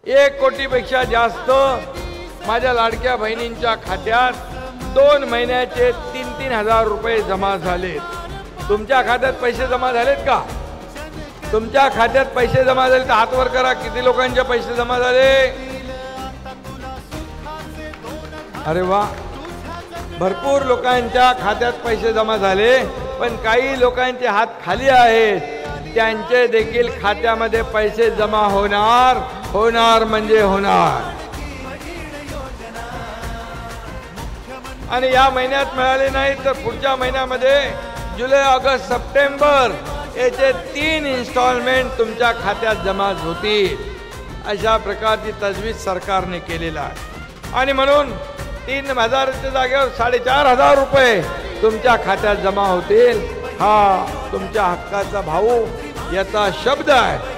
1 कोटीपेक्षा जास्त माझ्या लाडक्या बहिणींच्या खात्यात 2 महिन्याचे 3-3 हजार रुपये जमा झालेत। तुमच्या खात्यात पैसे जमा झालेत का? तुमच्या खात्यात पैसे जमा झाले तर हात वर करा। किती लोकांचे पैसे जमा झाले? अरे वा, भरपूर लोकांच्या खात्यात पैसे जमा झाले, पण काही लोकांचे हात खाली आहेत। त्यांचे देखील खात्यामध्ये पैसे जमा होणार म्हणजे होणार। आणि या महिन्यात मिळाले नाही तर पुढच्या महिन्यामध्ये जुलै, ऑगस्ट, सप्टेंबर याचे 3 इन्स्टॉलमेंट तुमच्या खात्यात जमा होतील। अशा प्रकारची तजवीज सरकारने केलेला आहे। आणि म्हणून 3,000च्या जागेवर 4,500 रुपये तुमच्या खात्यात जमा होतील। हा तुमच्या हक्काचा भाऊ याचा शब्द आहे।